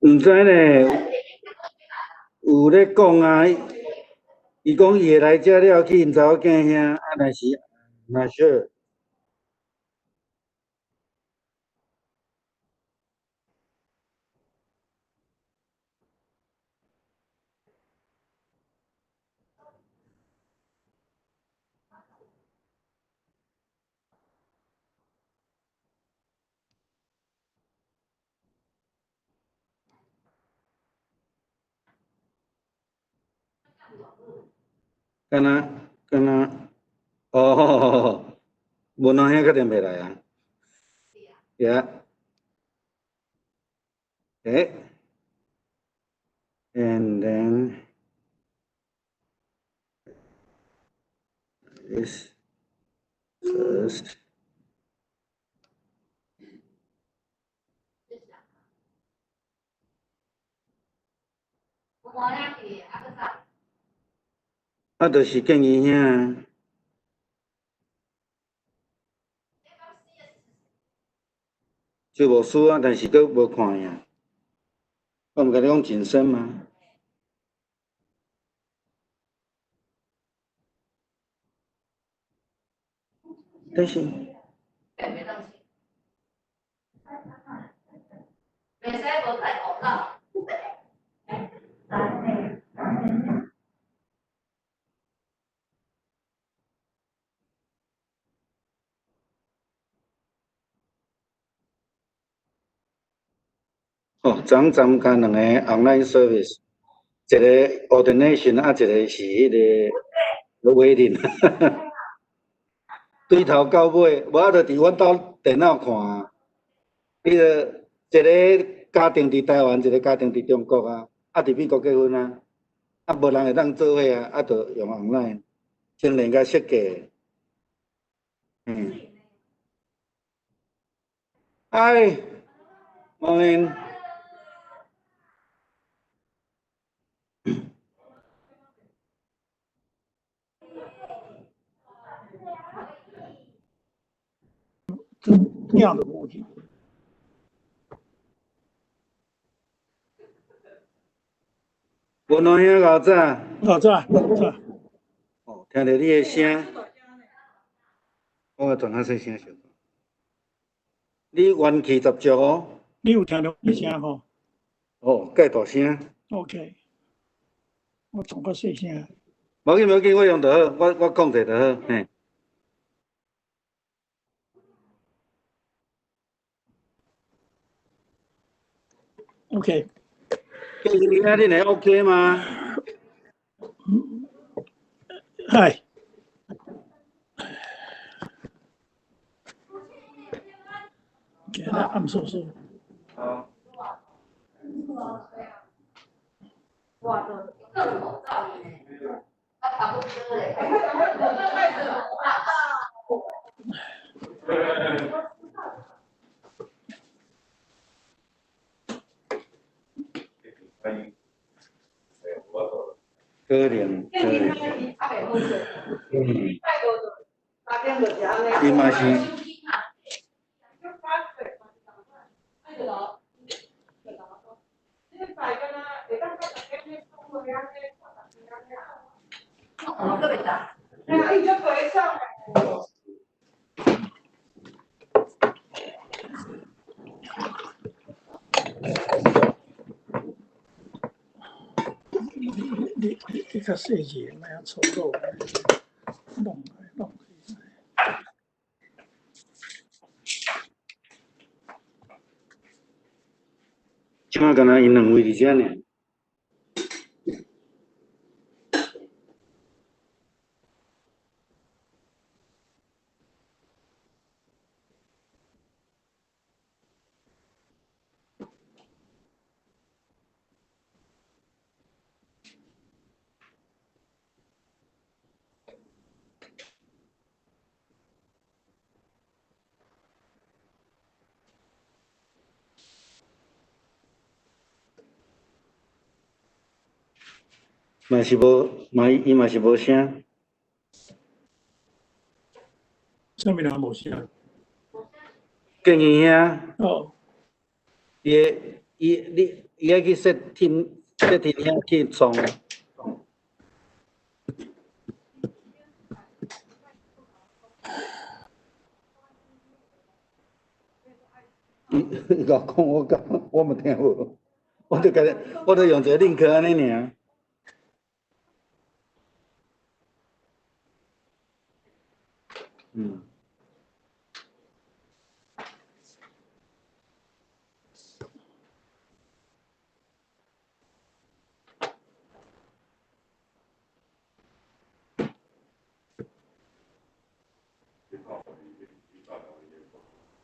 毋知呢，有咧讲啊，伊讲伊会来遮了去因查某囝遐，啊，若是若是。敢若，哦，无哪遐确定袂来啊？呀，诶 ，and then is first. 啊，就是建议遐。就无输啊，但是佫无看呀。我毋甲你讲紧身吗？但是。哦，昨参加两个 online service， 一个 ordination， 啊，一个是迄个 wedding。对头到尾，无啊，着伫阮兜电脑看啊。迄个一个家庭伫台湾，一个家庭伫中国啊，啊，伫美国结婚啊，啊，无人会当做伙啊，啊，着用 online， 先练甲设计。Hi, morning. 这样的问题。无哪遐牛仔？在。哦，听到你的声。我转较细声小。你元气十足哦。你有听到我声吼？哦，介大声。OK， 我转较细声。无紧，我用就好，我讲者就好，嘿。OK。今日你会 OK 吗？嗨。I'm so sorry。好。可能。伊嘛是。你较细节，莫要粗鲁，弄。即摆敢若因两位伫遮尔。嘛是无，伊嘛是无声。啥物人无声？建议遐。哦。伊爱去设停遐去创。伊甲讲，我嘛听无，我就用一个 link 安尼尔。嗯。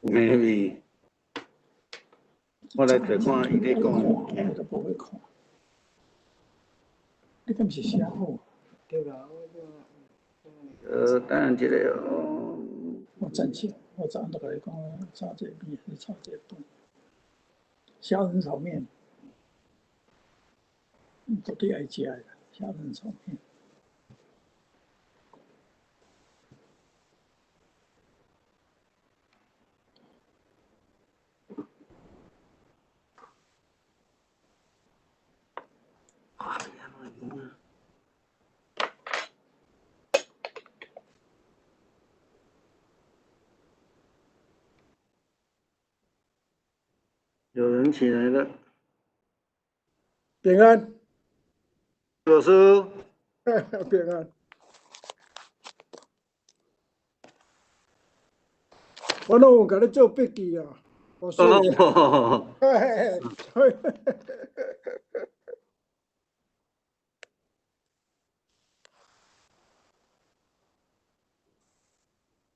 maybe 我来找看伊咧讲。我都不会看。你敢是写好？对啦，等一下哦。我暂且，我早上都跟你讲，炒这面还是炒这饭，虾仁炒面，绝对爱食的虾仁炒面。有人起来了。平安，老师。平安。我拢有甲你做笔记啊，我说。哦。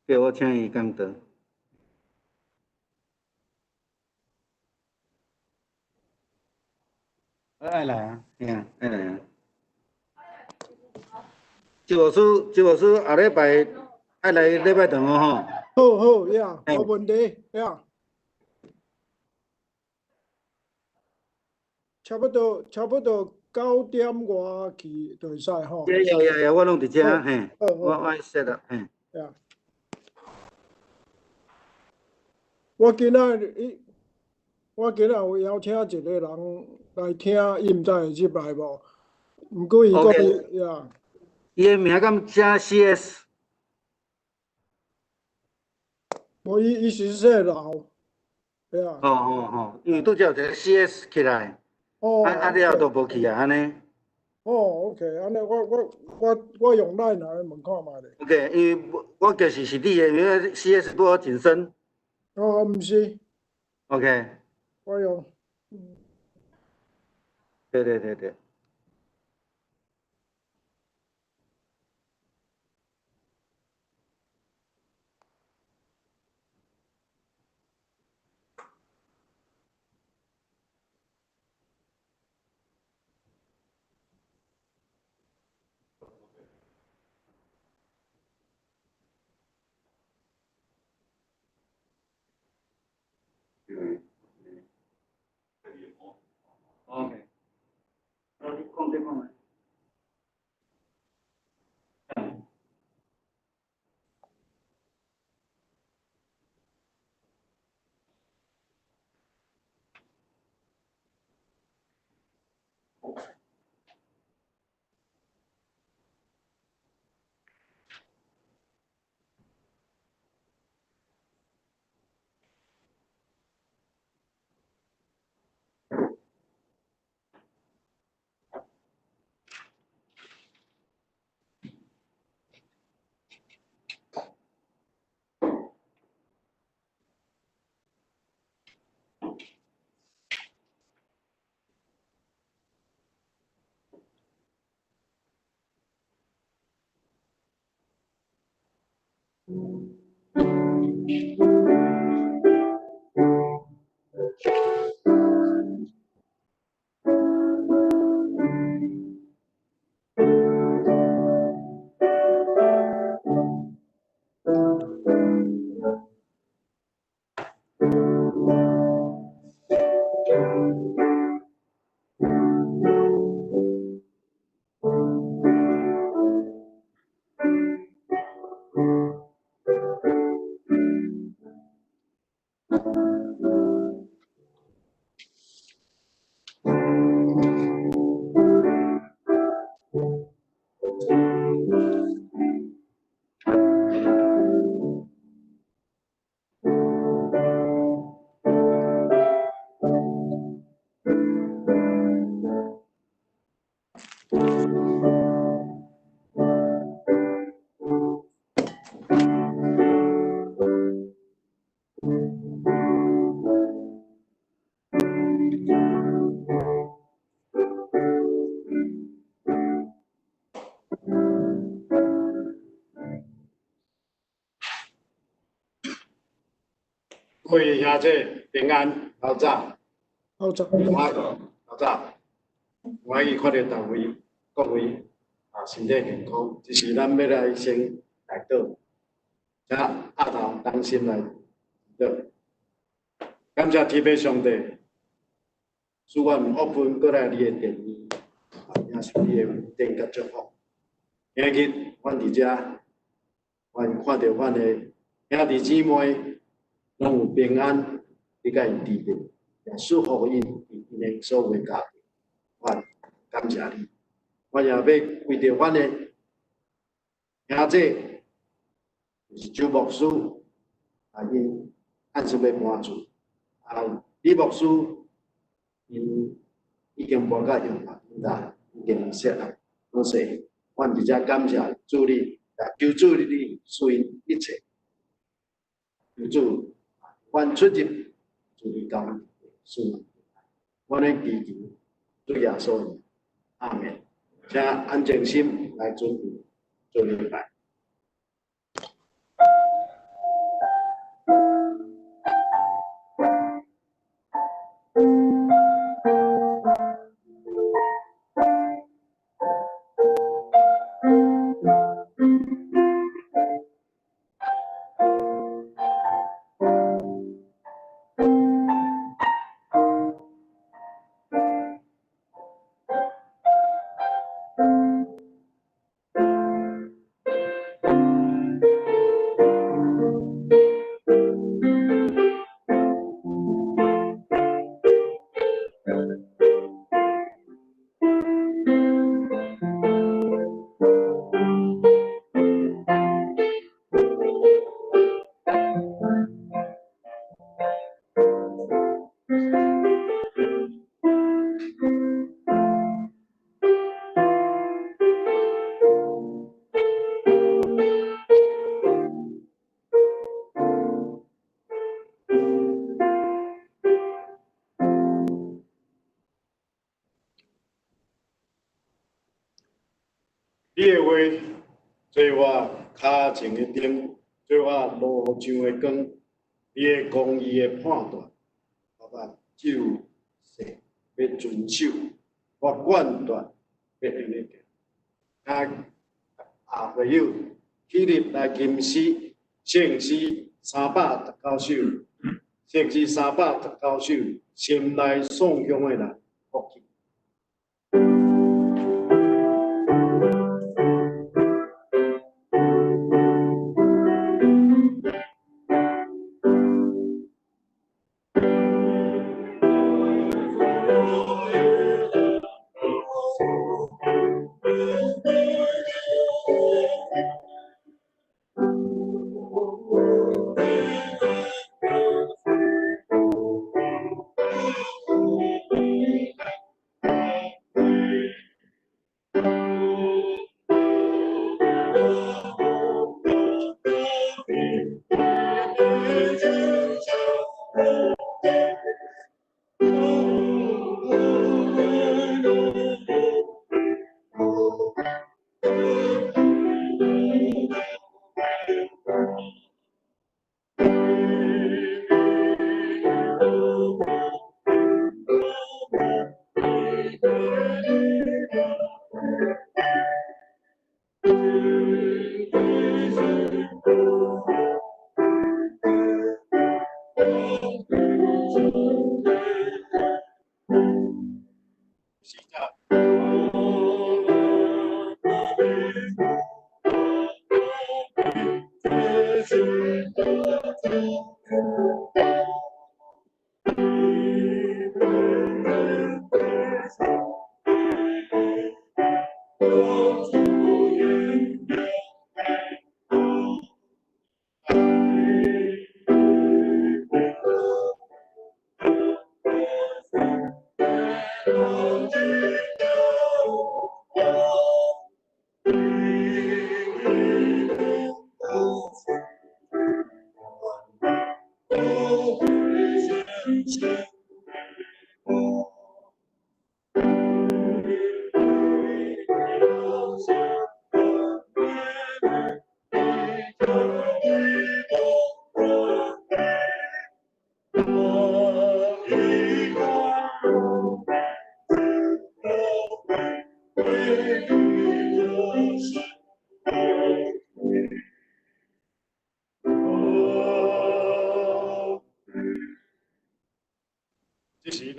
给我请伊讲倒。爱来啊，吓，爱来啊。周老师下礼拜爱来礼拜堂哦吼。好呀，无问题呀。差不多9点外去就会使吼。呀，我拢伫遮嘿，我爱说啦嘿。呀。我今仔有邀请一个人来听，伊毋知会入来无？毋过伊讲呀。伊个名敢写 CS？ 无伊是说老，呀。因为拄则有一个 CS 起来，了都无去啊，安尼。OK， 安尼我用咱来问看觅咧。OK， 因为我就是你的，因为 CS 拄好晋升。毋是。OK。我用。对。OK。你讲这看觅。各位兄姐平安，老早，好早，老早，我去看到大位各位身体健康，只是咱要来先来祷，请压头当心来祷。感谢天父上帝，使阮福分过来你的殿里，也是你的殿甲祝福。今日阮伫遮，阮看到阮的兄弟姊妹拢有平安，你甲因治病，也祝福因因的所有家庭。阮感谢你，我也要为着阮的兄姐，就是周牧师，因按时要搬厝，李牧师因已经搬到永华平大，已经设立公司。阮伫遮感谢主你，也求主你赐因一切，求主阮出入，主你教阮赐阮，阮的祈求，主耶稣名，阿门。请安静心来准备做礼拜。你的话做我脚前的灯，做我路上的光。你的公义的判断，我只有说要遵守，我决断要安尼行。会友起立来吟诗，圣诗319首，圣诗319首，心内颂扬的人，福气。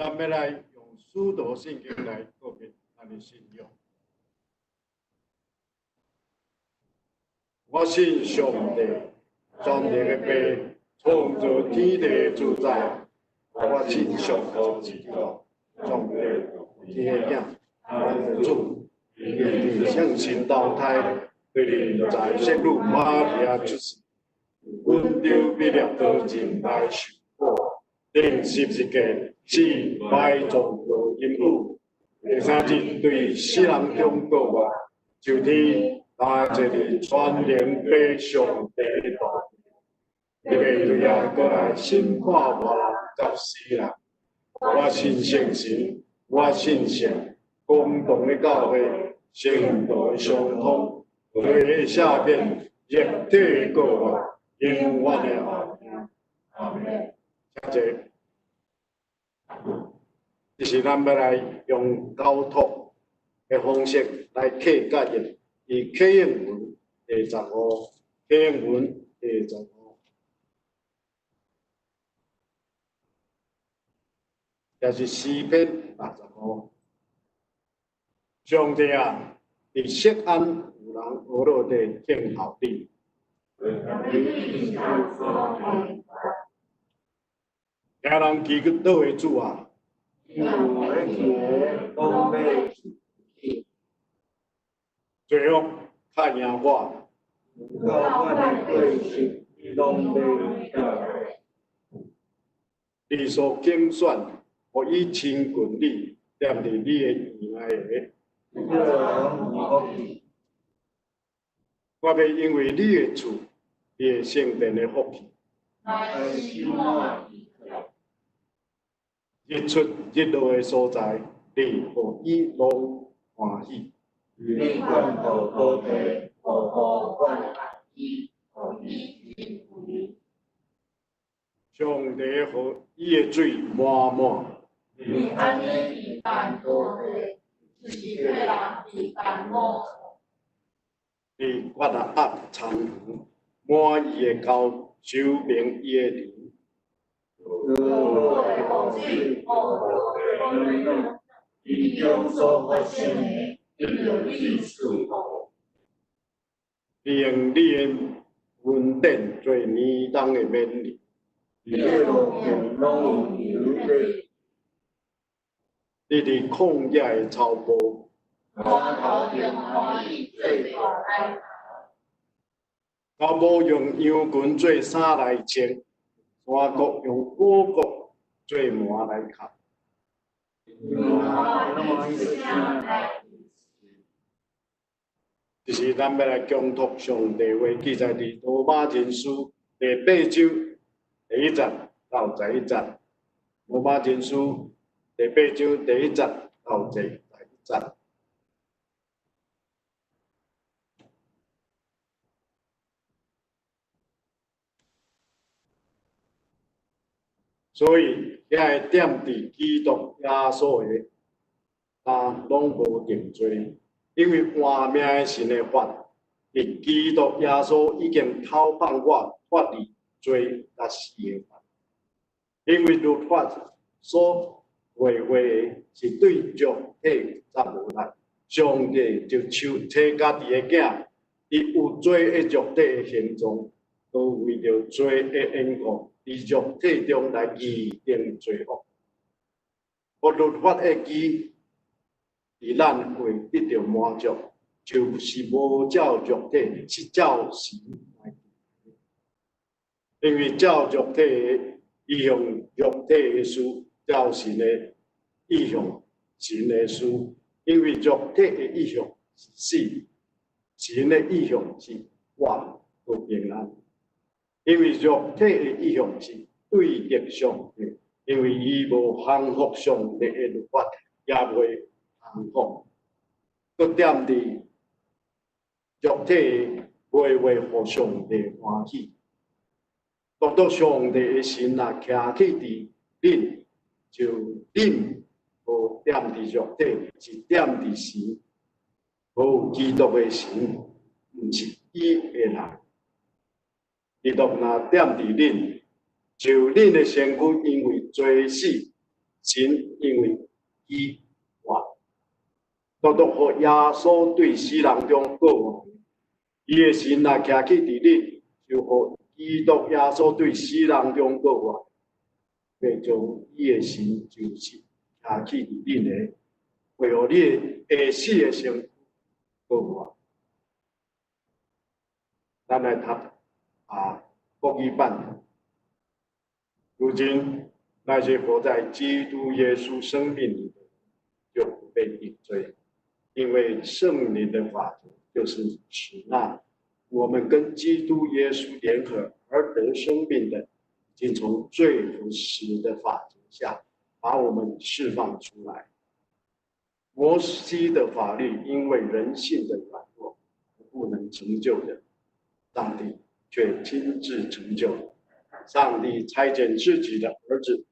咱要来用使徒圣经来告别咱的信仰。我信上帝，全能的父，创造天地的主宰。我信上帝基督，上帝天的影，咱的主，因相信投胎，对你在圣母玛利亚出世，温柔比列多人来受苦，定十字架，死埋葬于阴府。第三日对世人中告我，就天拿一个全能被上帝的道，因为对啊过来审判活人甲死人。我信圣神，我信神，共同的教会，圣道相通，对下面一体个我，永远的阿门。谢谢。就是咱要来用交托的方式来契甲应，以契应文第15，契应文第15，也是诗篇65。上帝啊，伫锡安有人学落地敬候你。听人祈祷倒的主啊，最后看赢我。你所竞选，互以亲近你，踮伫你的院内的。我要因为你的厝，你的圣殿的福气。日出日落的所在，你互伊拢欢喜。你管好土地，互管安逸，互伊幸福。上帝互伊的水满满。你安尼一般土地，就是对人一般无。你我啊压田园，满伊的沟，收明伊的田。你中所发生的，必有你赐福。你用你的恩典做年冬的勉励。你伫旷野的草坡，草坡用羊群做衫来穿，山谷用果果做麻来盖。就是咱要来恭托上帝话，记载伫罗马人书第8章第1节到11节。罗马人书第8章第1节到第11节。所以，遐会点伫基督耶稣的，拢无认罪，因为换命的神的法，伫基督耶稣已经透放我脱离罪甲死的法。因为律法所画的是对肉体则无力，上帝就像替家己的囝，伊有罪的肉体的形状，都为着罪的缘故。伫肉体中来预定罪恶，互律法的义伫咱会得到满足，就是无照肉体，是照神来。因为照肉体的意向，肉体的事；照神的意向，神的事。因为肉体的意向是死，神的意向是活和平安。因为肉体的意向是对敌上帝，因为伊无降服上帝的律法，也袂降服。佮点伫肉体袂互上帝欢喜。独独上帝的神啊，徛起伫恁，就恁无点伫肉体，是点伫神。无有基督的神，毋是伊的人。基督若点伫恁，就恁的身躯因为罪死，神因为伊活，独独互耶稣对死人中过活，伊的神若徛起伫你，就互基督耶稣对死人中过活，要将伊的神就是徛起伫恁的，为互你的下死的生过活。咱来读国语版。如今那些活在基督耶稣生命里的，就不被定罪，因为圣灵的法则就是使那我们跟基督耶稣联合而得生命的，已经从罪和死的法则下把我们释放出来。摩西的法律因为人性的软弱不能成就的，上帝却亲自成就。上帝差遣自己的儿子，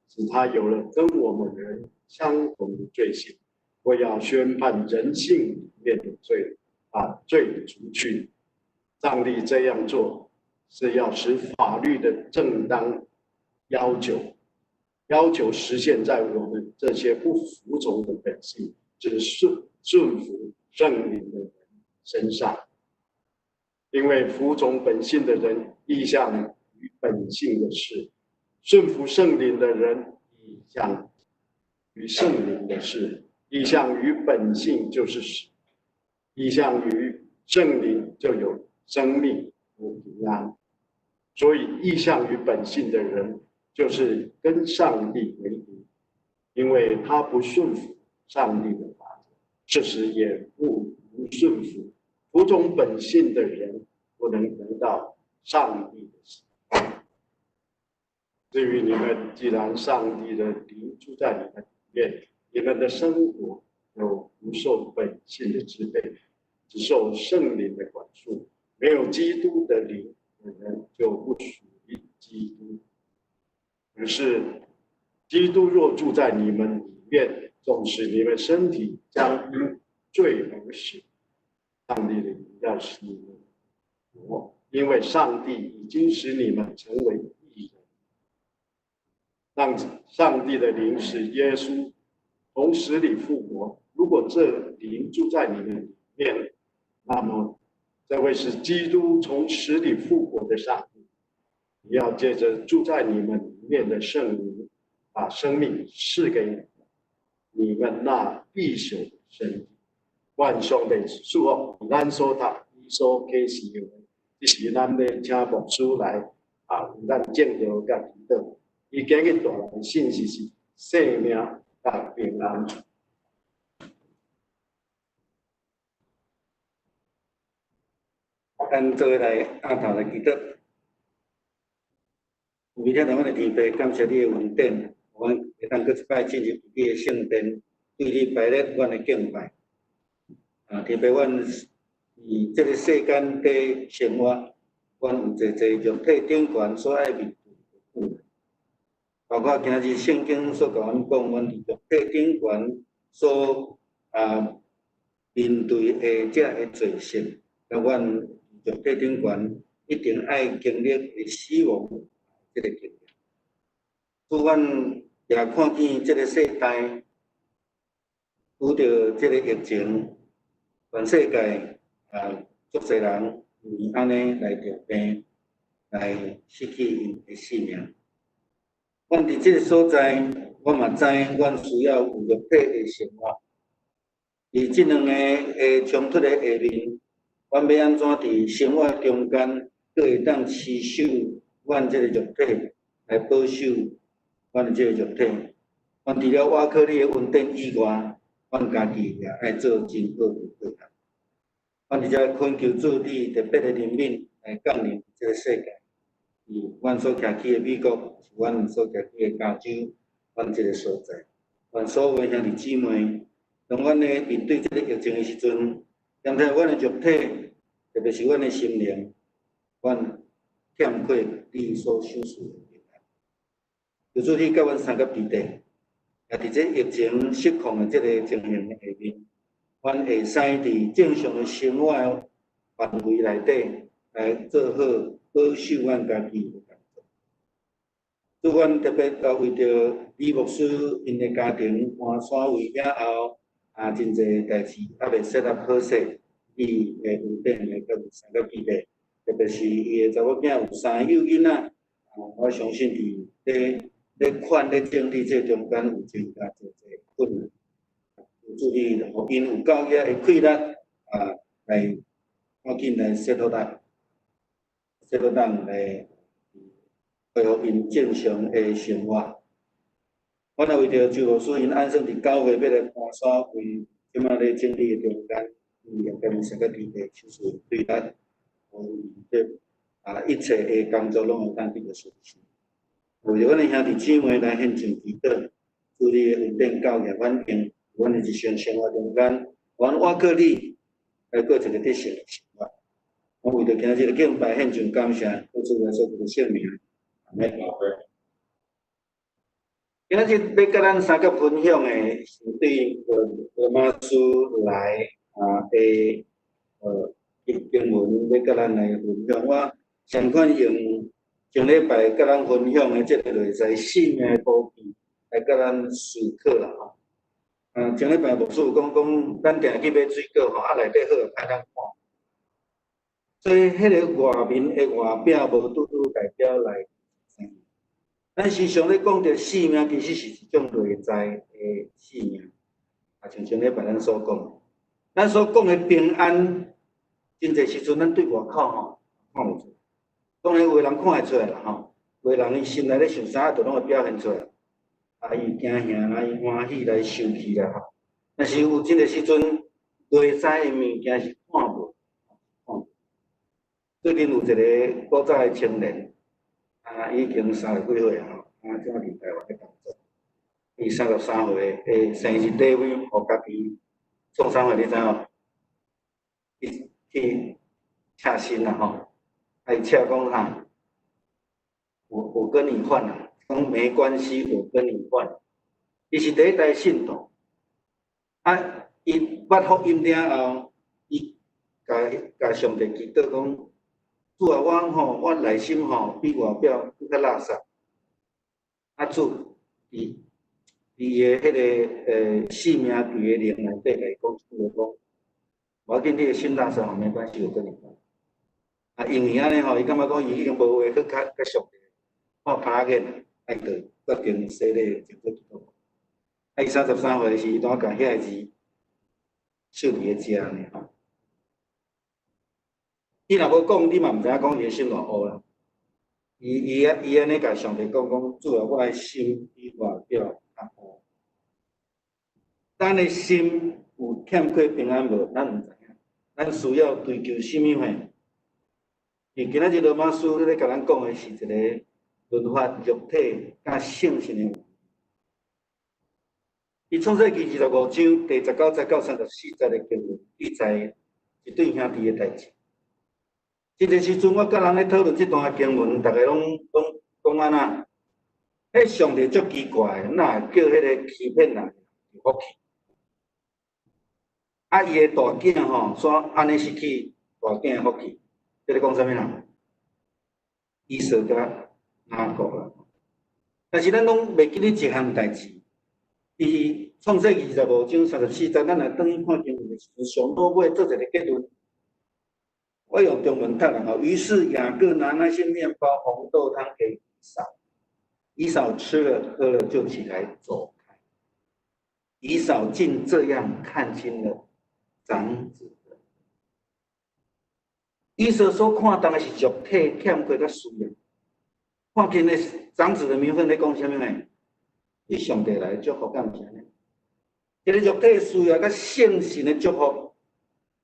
使他有了跟我们人相同的罪性，我要宣判人性里面的罪，把罪除去。上帝这样做是要使法律的正当要求实现在我们这些不服从的本性，只顺服圣灵的人身上。因为服从本性的人意向于本性的事，顺服圣灵的人意向于圣灵的事。意向于本性就是死，意向于圣灵就有生命和平安。所以意向于本性的人就是跟上帝为敌，因为他不顺服上帝的法则，这时也不顺服服从本性的人，不能得到上帝的喜欢。至于你们，既然上帝的灵住在你们里面，你们的生活就不受本性的支配，只受圣灵的管束。没有基督的灵的人就不属于基督。可是基督若住在你们里面，纵使你们身体将因罪而死，上帝的灵要使你们活，因为上帝已经使你们成为义人。让上帝的灵使耶稣从死里复活。如果这灵住在你们里面，那么这位是基督从死里复活的上帝，也要借着住在你们里面的圣灵，把生命赐给你们那必朽的身体。愿上帝赐福咱所读、所启示的，这是咱要请牧师来为咱证道甲祈祷。伊今日带来的信息是生命甲平安。咱做来压头来祈祷。有明天咱们的天父，感谢你的恩典，我们会当搁一摆进入你的圣殿，对你摆列阮的敬拜。天父，阮是这个世间的生活，阮有侪侪肉体顶悬所爱面对的，包括今日圣经所甲阮讲，阮伫肉体顶悬所面对的这个罪性，甲阮肉体顶悬一定爱经历的死亡这个经历。使阮也看见这个世代拄着这个疫情，全世界足侪人因安尼来着病，来失去因的性命。阮伫这个所在，我嘛知阮需要有肉体的生活。伫这两个冲突的下面，阮要安怎伫生活中间，佫会当持守阮这个肉体，来保守阮的这个肉体。阮除了瓦靠你的恩典以外，阮家己也爱做真好的对象。阮伫遮恳求主你特别的怜悯来降临这个世界。阮所徛起的美国，是阮所徛起的加州，阮这个所在，阮所有的兄弟姊妹，当阮咧面对这个疫情的时阵，兼且阮的肉体，特别是阮的心灵，阮欠缺你所赏赐的平安。求主你甲阮三个彼得，也伫这疫情失控的这个情形下面，阮会使伫正常的生活的范围内底来做好保守阮家己的工作。主管特别为着李牧师因的家庭搬山位了后，真侪代志未set up好势，伊会稳定的个3个基地，特别是伊的查某囝有3个幼囡仔，我相信伫咧款咧整理这中间有真正侪困难，有助于互因有够个的气力来赶紧来settle down来。恢复因正常的生活。我若为着周牧师因按算伫9月要来搬山为即马咧整理的中间，应该3个基地手术对咱，一切的工作拢会当得到顺利。为着阮的兄弟姊妹来献上祈祷，祝你的稳定教育稳定，阮的日常生活中间，阮我靠你来过一个得胜的生活。我为着今日的敬拜献上感谢，做出来所有的圣名。今日要甲咱3个分享的是对罗马书来的经文，要甲咱来分享。我相款用上礼拜甲咱分享的这个类在生命的宝贝来甲咱思考啦吼。上礼拜牧师有讲咱定去买水果吼，内底好歹咱看，所以迄个外面的外表无拄拄代表内。咱时常咧讲着生命，其实是一种内在的生命。像上礼拜咱所讲，咱所讲的平安，真侪时阵咱对外口吼看袂出来，当然有个人看会出来啦吼，有个人伊心内咧想啥，就拢会表现出来。伊惊吓，伊欢喜来生气啦吼。但是有真个时阵，内在的物件是看无。最近有一个古早的青年。已经30几岁啊，即马伫台湾咧工作。伊33岁，生日礼物互家己创啥货？你知无？去请新啦吼，伊请讲我跟你换啦，讲没关系，我跟你换。伊是第一代信徒，伊捌福音了后，伊甲上帝祈祷讲。主啊，我内心比外表更较垃圾。主，伊的迄个生命伫个灵内底来讲，讲，无要紧，你的心垃圾没关系，我跟你讲。因为安尼伊感觉讲伊已经无话去甲上帝看拍眼，就决定洗礼就去祈祷。伊33岁时，当甲遐个字收伫个遮呢吼。伊若要讲，你嘛毋知影讲伊的心偌乌啦。伊安尼甲上帝讲，主啊，我的心比外表较乌。咱的心有欠缺平安无？咱毋知影。咱需要追求什么货？今仔日罗马书咧甲咱讲的是一个论法肉体甲圣性的。伊创世纪25章第19节到34节的经文，记载一对兄弟的代志。即个时阵，我甲人咧讨论即段经文，大家拢讲安那？迄上帝足奇怪，哪会叫迄个欺骗人有福气？伊个大囝说安尼是去大囝的福气，即个讲啥物人？以扫甲雅各啦。但是咱拢袂记咧一项代志，伫创世纪25章34节，咱来转去看经文的时阵，上尾尾做一个结论。我用中文读啦吼，于是雅各拿那些面包、红豆汤给以扫，以扫吃了喝了，就起来走开。以扫竟这样看清了长子的。以扫所看当的是肉体欠缺甲需要，看见的长子的名分咧讲啥物呢？以上帝来祝福敢毋是安尼？一个肉体的需要甲圣神的祝福，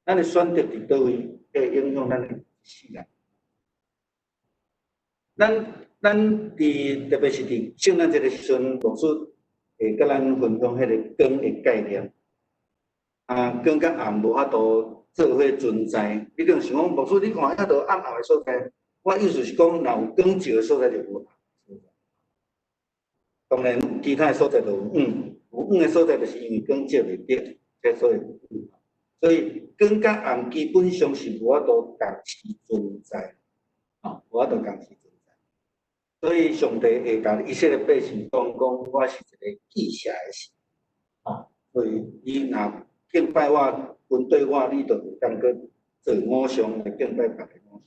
咱的选择伫倒位？会影响咱的世人。咱特别是伫圣诞节的时阵，牧师会甲咱分享迄个光的概念。光甲暗无法度做伙存在。你可能想讲，牧师你看遐多暗的所在，我意思是讲，若有光照的所在就无暗。当然，其他的所在就有暗，有暗的所在就是因为光照袂着，这所以有暗。所以光甲暗基本上是无法度同时存在，无法度同时存在。所以上帝会甲以色列百姓讲，我是一个记下的神，所以你若敬拜我、跟对我，你就袂当去做偶像来敬拜别个偶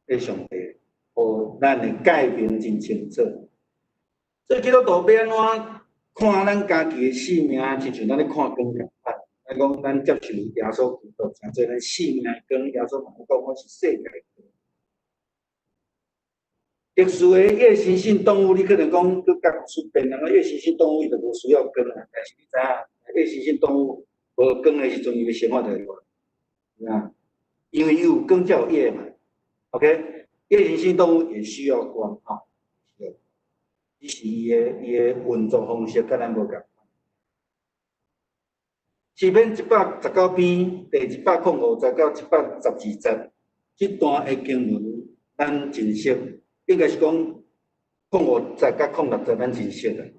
像。迄上帝，互咱的界面真清楚。所以基督徒要安怎看咱家己的性命，亲像咱咧看光共款。咱讲咱接受耶稣基督，诚做咱性命的光。耶稣嘛讲我是世界的光。特殊的夜行性动物，你可能讲佮甲出变人个夜行性动物，伊就无需要光啊。但是你知影，夜行性动物无光的时阵，伊的生活就会乱，啊，因为有光才有夜嘛。OK， 夜行性动物也需要光啊，只是伊的运作方式甲咱无共。诗篇119篇第105节到112节，这段的经文咱真熟。应该是讲05节甲06节咱真熟的。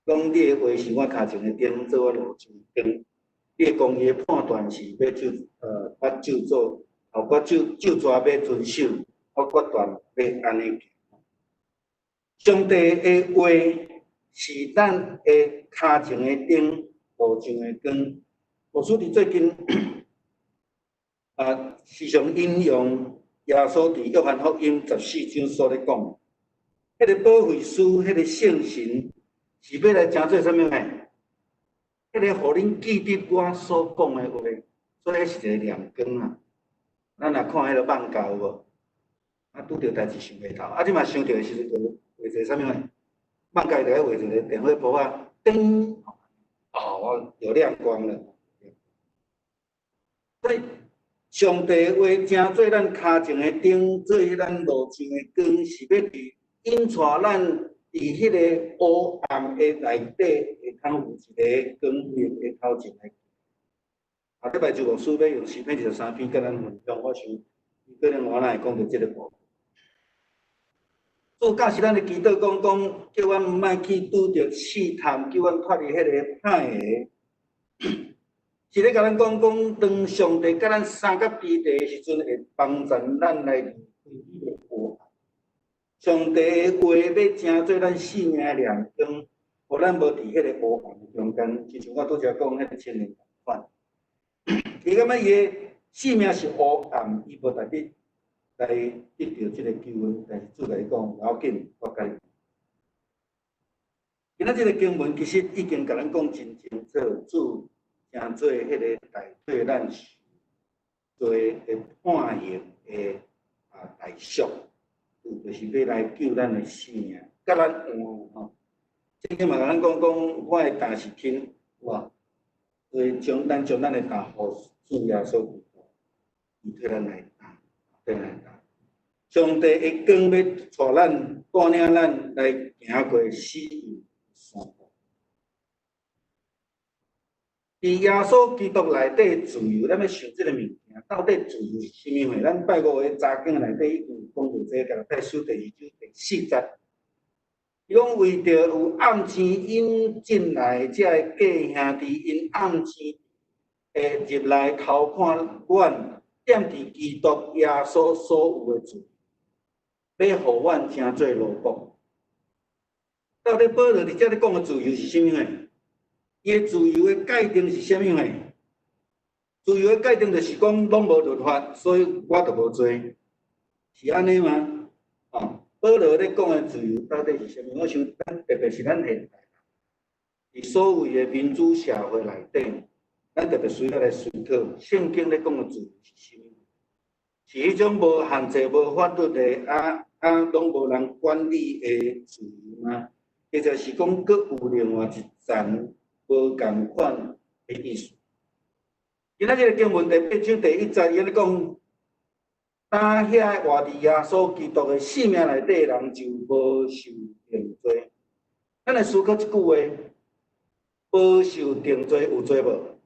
讲你的话是我脚前的灯，做我路上的光。你的公义的判断是要把咒诅，我咒抓要遵守，我决断要安尼行。上帝的话是咱的脚前的灯，路上的光。牧师伫最近时常引用耶稣伫约翰福音14章所咧讲，迄个保惠师，迄个圣神是要来诚做啥物诶？迄个互恁记得我所讲诶话，所以是一个亮光啊。咱若看迄个网教有无？拄着代志想袂透，即嘛想着诶时阵，就画一个啥物诶？网教就爱画一个电火布啊，叮，我有亮光了。所以上帝话诚做咱脚前的灯，做咱路上的光，是要伫引带咱伫迄个黑暗的内底，会通有一个光明的头前来。礼拜就牧师要用诗篇23篇甲咱分享，我想可能我会讲到即个部分。主教是咱的祈祷，讲叫阮毋莫去拄着试探，叫阮脱离迄个歹个。是咧甲咱讲，当上帝甲咱三甲比地的时阵，会帮助咱来离开迄个黑暗。上帝的话要诚做咱性命的亮光，互咱无伫迄个黑暗中间。就像我拄则讲迄个青年同款，伊感觉伊的性命是黑暗，伊无代表来得到即个救恩。但是主来讲，无要紧，我甲你。今仔即个经文其实已经甲咱讲真清楚，主。诚做迄个代替咱做的判刑的代赎，就是要来救咱的性命，甲咱换吼。圣经嘛甲咱讲，我的担是轻，哇，所以将咱的担互主耶稣基督，伊替咱来担，替咱来担。上帝的光要带领咱来行过死荫山。伫耶稣基督内底自由，咱要想即个物件，到底自由是啥物货？咱拜五个查经内底已经讲到这个，甲书第2章第4节，伊讲为着有暗星引进来，这个假兄弟因暗星入来偷看阮，踮伫基督耶稣所有的自由，要互阮诚做奴仆。到底保罗伫遮咧讲的自由是啥物货？伊的自由的界定是啥物货？自由的界定就是讲，拢无律法，所以我就无做，是安尼吗？保罗咧讲的自由到底是啥物？我想特别是咱现代人，伫所谓的民主社会内底，咱特别需要来思考，圣经咧讲的自由是啥物？是迄种无限制、无法律的拢无人管理的自由吗？或者是讲，佫有另外一层？无共款的意思。今仔日经文第8章第1节，伊咧讲，当遐活伫耶稣基督的性命内底人就无受定罪。咱来思考一句话：无受定罪有罪无？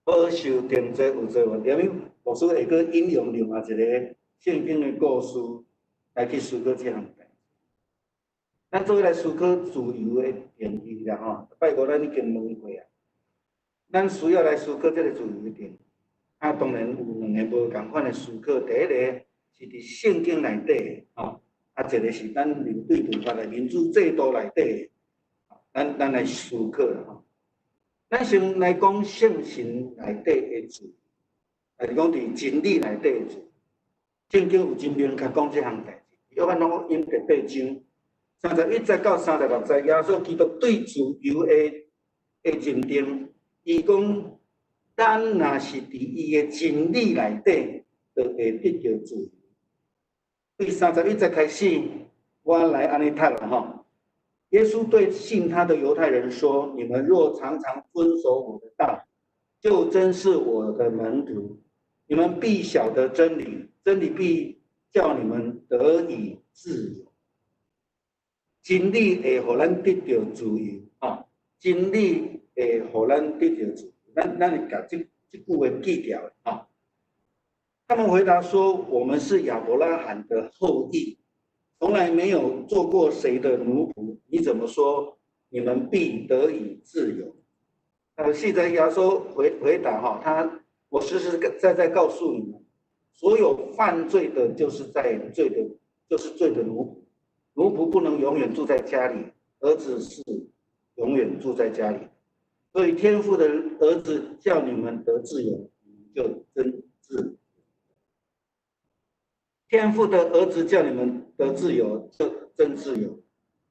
无受定罪有罪无？因为牧师会去引用另外一个圣经的故事来去思考这项。咱做来思考自由的定义啦吼，拜五咱已经问过啊。咱需要来思考这个自由的定义。当然有两个无共款的思考。第一个是伫圣经内底吼，啊，一个是咱面对律法的民主制度内底，咱来思考啦吼。咱先来讲圣经内底的字，就是讲伫真理内底的字。圣经有真明确讲这项代志。约翰福音第8章31节到36节，耶稣基督对自由的认定，伊讲咱若是伫伊的真理内底，就会得到自由。对31节开始，我来安尼读啦吼。耶稣对信他的犹太人说：“你们若常常遵守我的道，就真是我的门徒。你们必晓得真理，真理必叫你们得以自由。真理会互咱得到自由啊！真理会互咱得到自由。咱会把这句话记掉啊。”他们回答说：“我们是亚伯拉罕的后裔。”从来没有做过谁的奴仆，你怎么说你们必得以自由？细则耶稣回答哈，我实实在在告诉你们，所有犯罪的就是罪的奴仆，奴仆不能永远住在家里，儿子是永远住在家里。所以天父的儿子叫你们得自由，你们就真自由。天父的儿子叫你们得自由，就真自由。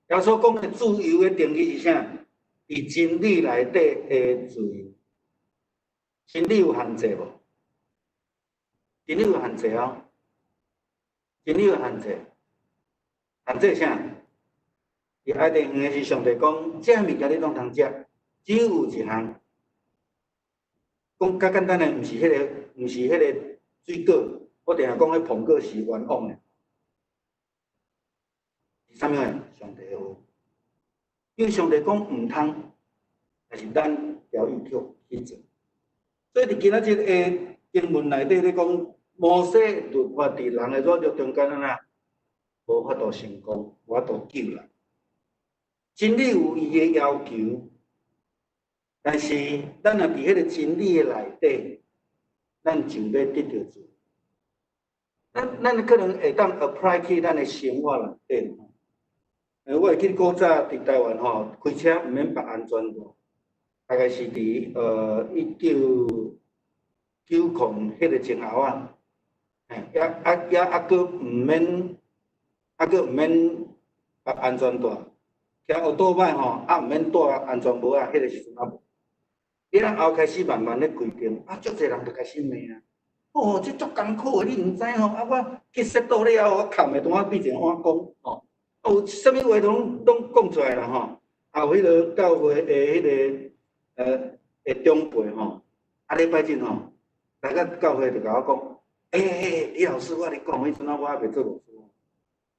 耶稣讲的自由的定义是啥？伫真理内底的自由。真理有限制无？真理有限制哦。真理有限制。限制啥？伫爱丁园的是上帝讲，这物件你拢通食，只有一项。讲较简单的，毋是迄个水果。我定下讲，迄苹果是冤枉的，是啥物啊？上帝的话，因为上帝讲毋通，但是咱条意去做。所以伫今仔日的经文内底咧讲，摩西律法伫人的软弱中间啊，无法度成功，无法度救人。真理有伊的要求，但是咱若伫迄个真理的内底，咱就要得到自由。咱可能会当 apply 去咱的生活内底。我会记古早伫台湾吼，开车毋免绑安全带，大概是伫1990迄个前后啊，也阁毋免绑安全带，骑奥多麦吼，毋免戴安全帽啊，迄个时阵啊无。然后开始慢慢咧规定，足侪人就开始骂啊。哦，这足艰苦的，你毋知吼？我去摔倒了后，我扛的单变成碗公哦。有啥物话拢讲出来啦吼。啊，有迄个教会的迄个长辈吼，礼拜日吼，大家教会就甲我讲，李老师，我咧讲，迄阵啊，我还袂做老师，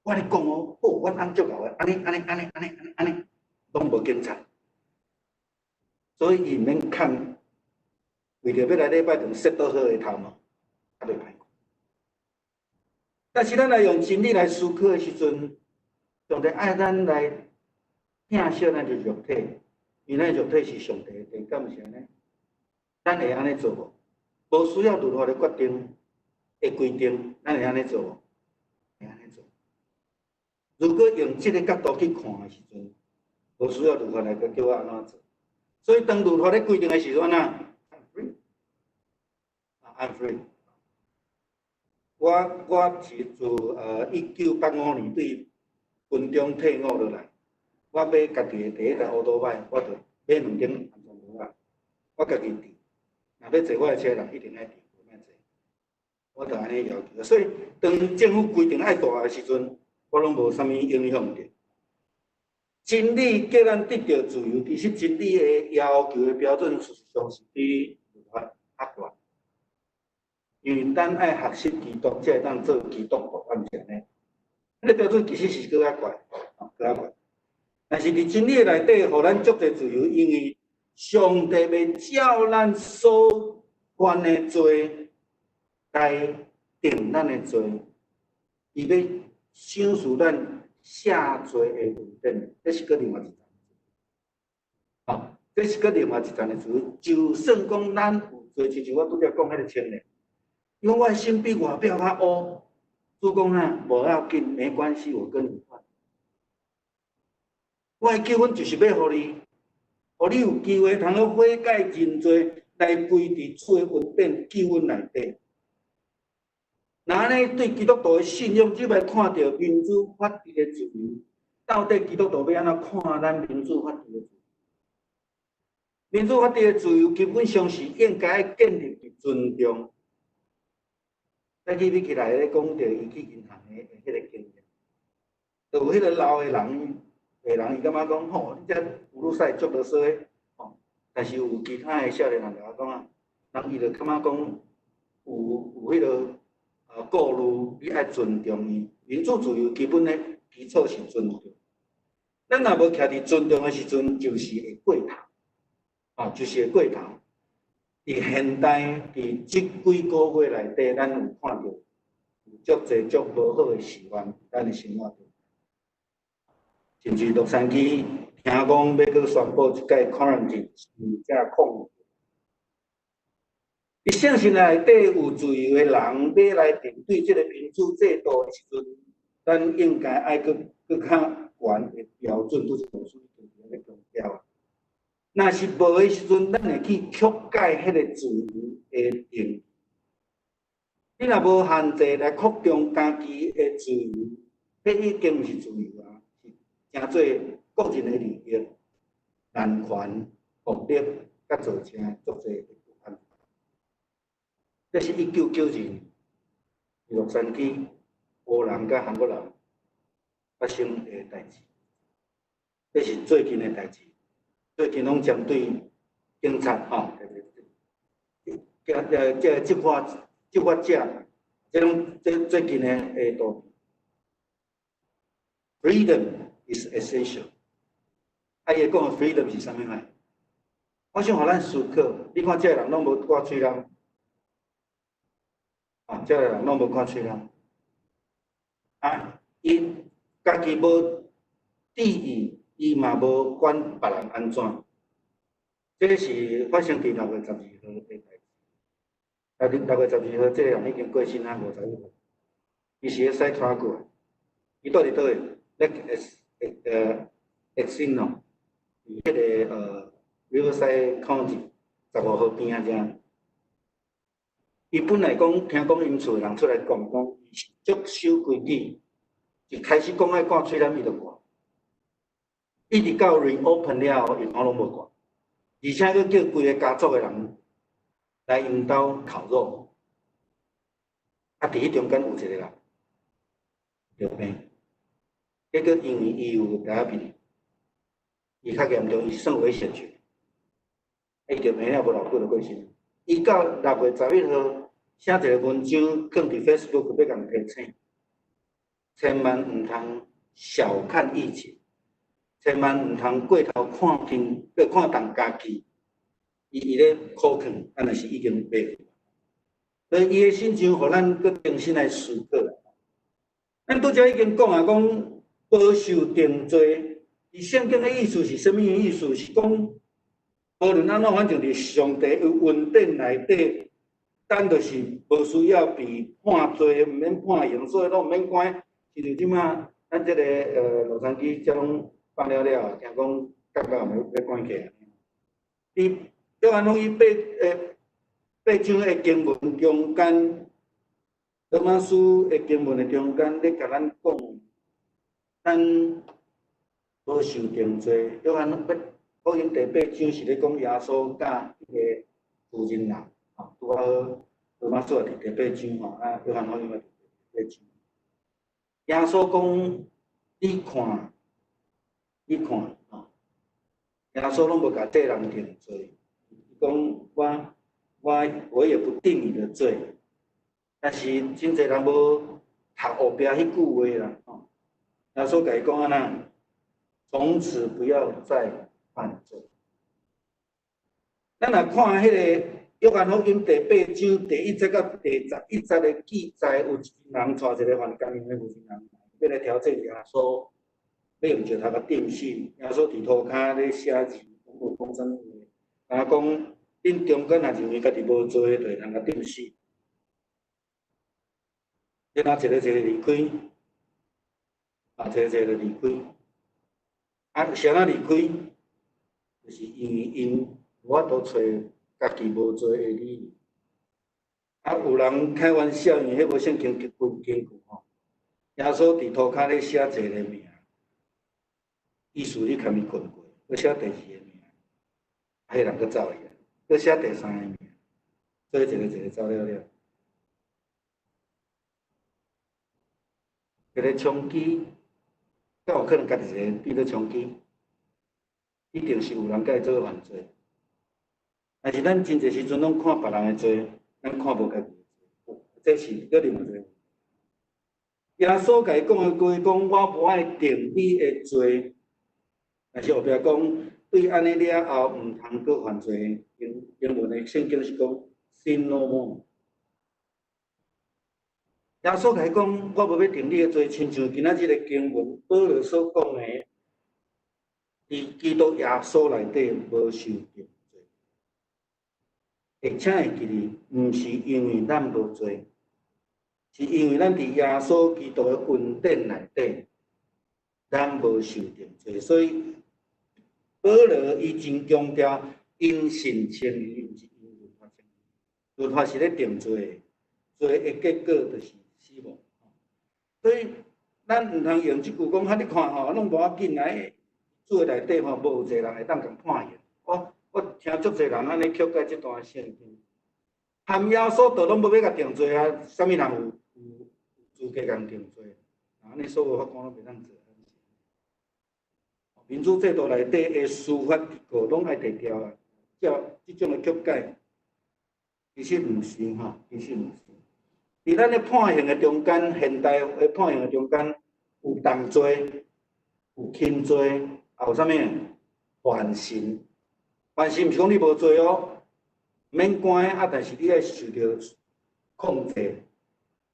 我咧讲哦，好，阮翁足够的，安尼，拢无警察，所以伊毋免扛，为着要来礼拜堂摔倒好个头毛。袂歹过，但是咱来用真理来思考的时阵，上帝爱咱来疼惜咱的肉体，因为咱肉体是上帝的地，敢毋是安尼？咱会安尼做无？无需要律法的决定的规定，咱会安尼做无？会安尼做。如果用这个角度去看的时阵，无需要律法来叫我安怎做。所以当律法咧规定的时阵啊 ，I'm free。我是自1985年对军中退伍落来，我买家己的第一台奥多麦，我就买2顶安全帽啊，我家己戴。若要坐我的车人一定爱戴，无免坐。我就安尼要求，所以当政府规定爱戴的时阵，我拢无啥物影响着。真理叫咱得到自由，其实真理的要求的标准事实上是比律法较悬。因为咱爱学习基督，才会当做基督徒，敢毋是安尼？迄个标准其实是搁较悬，搁较悬。但是伫真理内底，互咱足侪自由，因为上帝要照咱所犯的罪来定咱的罪，伊要审视咱赦罪的问题，这是搁另外一层。这是搁另外一层的自由。就算讲咱有罪，亲像我拄则讲迄个青年。因为我的心比外表较乌，主讲啊，无要紧，没关系，我跟你换。我的结婚就是要互你，互你有机会通好悔改认罪，来归伫主的恩典救恩内底。那安尼对基督徒的信仰，只要看到民主法治的自由，到底基督徒要安怎看咱民主法治的自由？民主法治的自由基本上是应该建立伫尊重。再记起来咧，讲到伊去银行的迄个经验，就有迄个老的人，伊感觉讲吼，你遮普鲁塞足落衰吼，但是有其他的少年人甲我讲啊，人伊就感觉讲有迄个顾虑，你爱尊重伊。民主自由基本的基础是尊重，咱若无徛伫尊重的时阵，就是会过头，就是会过头。伫现代，伫即几个月内底，咱有看到有足侪足无好的事案，咱的生活中，甚至洛杉矶听讲要搁宣布一届 quarantine 2加控。伫现实内底有自由的人要来面对即个民主制度的时阵，咱应该爱搁较悬的标准，都是无需要咧强调。若是无的时阵，咱会去曲解迄个自由的定义。你若无限制来扩张家己的自由，迄已经毋是自由啊，是诚做个人的利益、人权、暴力，甲造成足侪的不安。这是1992年洛杉矶黑人甲韩国人发生的代志，这是最近的代志。最近拢针对警察这执法者，这最近的道理。Freedom is essential。伊会讲的 freedom 是啥物啊？我想互咱思考，你看这人拢无挂喙人，这人拢无挂喙人，伊家己无注意。伊嘛无管别人安怎，这是发生伫6月12号的代志。6月12号，这个人已经过身啊51岁，伊是咧使拖过，伊住伫倒位？咧Encino，伫迄个Riverside County 15号边啊遮。伊本来讲，听讲因厝人出来讲，伊是足守规矩，一开始讲爱挂喙染，伊就挂。一直到 reopen 了后，因拢无管，而且佫叫规个家族的人来因兜烤肉。伫迄中间有一个人着病，结果因为伊有diabetes，伊较严重，伊算危险群，伊着病了无偌久就过身。伊到6月11号写一个文章，放伫 Facebook 要共提醒，千万毋通小看疫情。千万毋通过头看轻，看重家己，伊咧苦劝，咱若是已经白去。所以伊的心情，互咱搁重新来思考。咱拄则已经讲啊，讲保守定罪，伊圣经的意思是啥物意思？是讲无论安怎，反正伫上帝有恩典内底，咱就是无需要被判罪，毋免判刑，所以拢毋免关。是就即马，咱即个洛杉矶遮拢。放了了，听讲感觉要关起来。伊约翰福音8章的经文中间，罗马书的经文的中间，咧甲咱讲，咱无受定罪。约翰福音第8章是咧讲耶稣甲迄个妇人人，拄好罗马书伫第8章约翰福音第8章，耶稣讲，你看耶稣拢无甲这人定罪，讲我也不定你的罪，但是真侪人无读后壁迄句话啦，耶稣甲伊讲安那，从此不要再犯罪。咱若看迄个约翰福音第8章第1节到第11节的记载，有一人带一个犯奸淫的妇人要来挑战耶稣。要用石头甲钉死，耶稣伫涂骹咧写字，讲啥物话？讲恁中间若认为家己无罪，就会通甲钉死。然后一个离开，一个离开。啊，谁啊离开？就是因为因无法度找家己无做的理由。啊，有人开玩笑，因为迄无圣经结婚经句吼，耶稣伫涂骹咧写一个名，意思你堪咪困过，佮写第二个名，迄人佮走去啊，佮写第三个名，所以一个走了了。一个枪击，敢有可能家己一个变做枪击？一定是有人甲伊做犯罪。但是咱真侪时阵拢看别人的罪，咱看无家己的罪，这是另外一个。耶稣甲伊讲的话讲，我无爱定你的罪，但是后壁讲对安尼了后，毋通搁犯罪。英文的圣经是讲 sin no more。耶稣甲伊讲，我无要定你的罪，亲像今仔日个经文保罗所讲的，伫基督耶稣内底无受定罪。会请会记哩，毋是因为咱无罪，是因为咱伫耶稣基督的恩典内底，咱无受定罪。所以保罗伊真强调因信称义，毋是因律法称义。律法是咧定罪，罪的结果就是死亡。所以咱毋通用即句讲，哈！你看吼，拢无要紧来，主的内底吼，无有一个人会当共判刑。我听足侪人安尼曲解即段圣经，含耶稣道拢无要甲定罪啊！啥物人有资格甲定罪？安尼所有法官拢袂当做。民主制度内底的司法结果拢爱摕掉啊！照即种的曲解，其实毋是吼，其实毋是。伫咱的判刑的中间，现代的判刑的中间有重罪、有轻罪，还有啥物？缓刑。缓刑毋是讲你无罪哦，免关啊，但是你爱受到控制，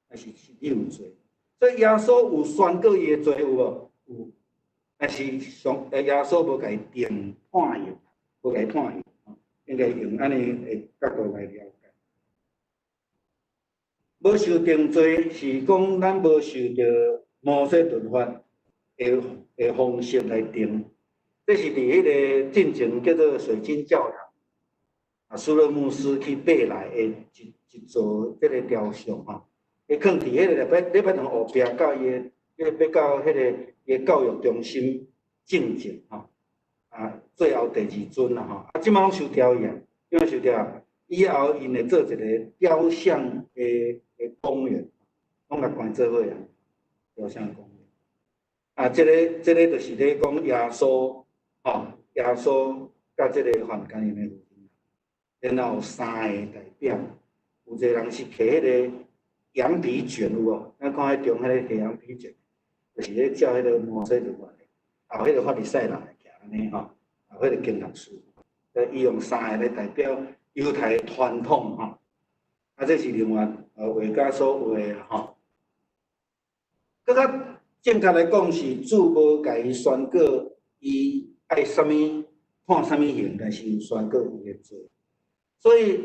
还是你有罪。所以耶稣有宣告伊的罪有无？有。但是耶稣无甲伊定判刑，无甲伊判刑，应该用安尼的角度来了解。无受定罪是讲咱无受到摩西律法的方式来定。这是伫迄个进前叫做水晶教堂，苏勒牧师去爬来的一座这个雕像吼，伊放伫迄个礼拜堂后壁，到伊的要到迄个伊教育中心进前吼，最后第二尊啦吼，即摆拢收掉伊啊，因为收掉以后因会做一个雕像的公园，拢甲关做伙啊，雕像公园。这个就是咧讲耶稣。耶稣甲即个犯奸淫的妇人，然后有三个代表，有一个人是摕迄个羊皮卷有无？咱看迄中迄个摕羊皮卷，就是咧照迄个摩西律法的，后迄个法利赛人会行安尼吼，后迄个经学书，伊用三个来代表犹太传统吼，这是另外画家所画的吼。更较正确来讲是主无甲伊宣告伊。爱啥物判啥物刑，但是有宣告伊的罪。所以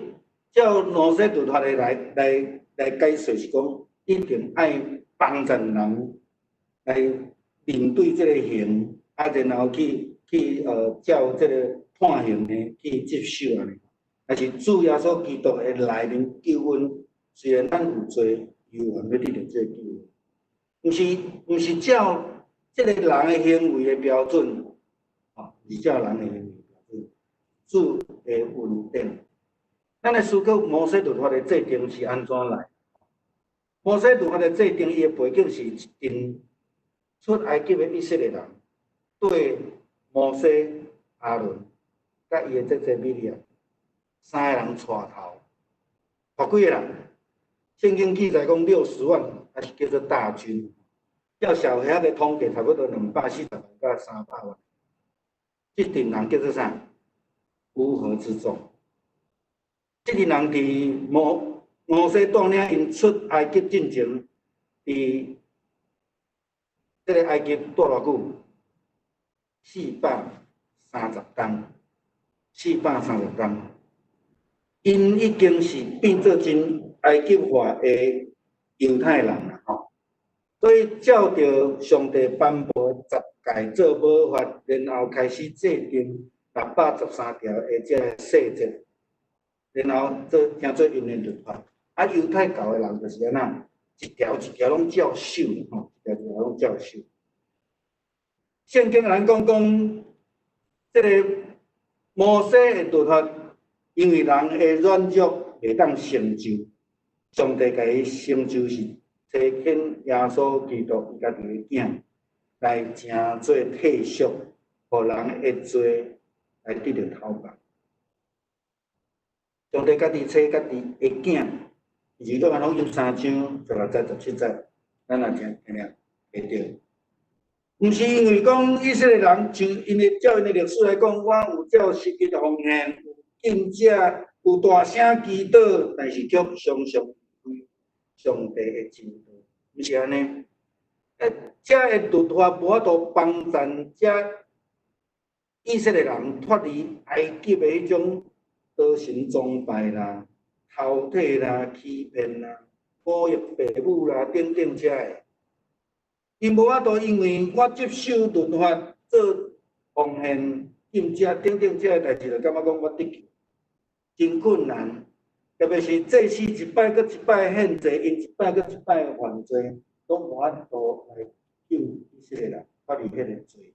照摩西律法的来解释是讲，一定爱帮助人来面对这个刑，然后去照这个判刑呢去接受安尼。但是主耶稣基督的内面救恩，虽然咱有罪，有愿要得到这个救恩，毋是照这个人的行为的标准。是照人的行为标准，主的恩典。咱来思考摩西律法的制定是安怎来？摩西律法的制定，伊的背景是一群出埃及的以色列人对摩西、阿伦甲伊的姐姐米利亚三个人带头，偌几个人？圣经记载讲60万，还是叫做大军。照小遐个统计，差不多240万到300万。这群人叫做啥？乌合之众。这群人伫摩西带领因出埃及进前，伫这个埃及住偌久？430天，430天。因已经是变做真埃及化的犹太人啦，所以照着上帝颁布的10诫做母法，然后开始制定613条的这个细则，然后听做因的律法。啊，犹太教的人就是安那，一条一条拢照守吼，一条一条拢照守。圣经咱讲，这个摩西的律法，因为人的软弱袂当成就，上帝甲伊成就是差遣耶稣基督伊家己的囝来成做替赎，互人的罪来得到头白。上帝家己找家己的囝，二都安拢用3章16节17节，咱也听了会着。毋是因为讲以色列人像因的照因的历史来讲，我有照实际的奉献，有敬者，有大声祈祷，但是却常常违上帝的真道，毋是安尼。这个律法无法度帮助这以色列人脱离埃及的迄种多神崇拜啦、偷摕啦、欺骗啦、侮辱父母啦等等这个。伊无法度，因为我接受律法做奉献、敬者等等这个代志，就感觉讲我得救，真困难。特别是祭司一摆搁一摆献祭，因一摆搁一摆犯罪，拢无法度来救以色列人脱离迄个罪。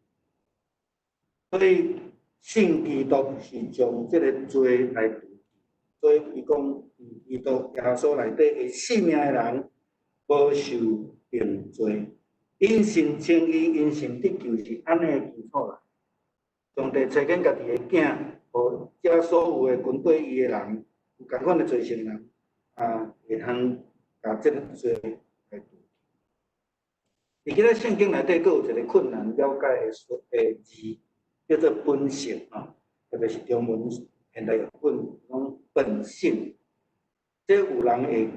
所以信基督是将这个罪来除去。所以伊讲，基督耶稣内底会信命的人，无受定罪。因信称义，因信得救，是安尼的基础啦。上帝差遣家己的囝，互遮所有的跟对伊的人，有共款的罪性人，会通甲这个罪来除去。伫今仔圣经内底，佫有一个困难了解的字，叫做本性啊，特别是中文现代日本讲本性，这有人会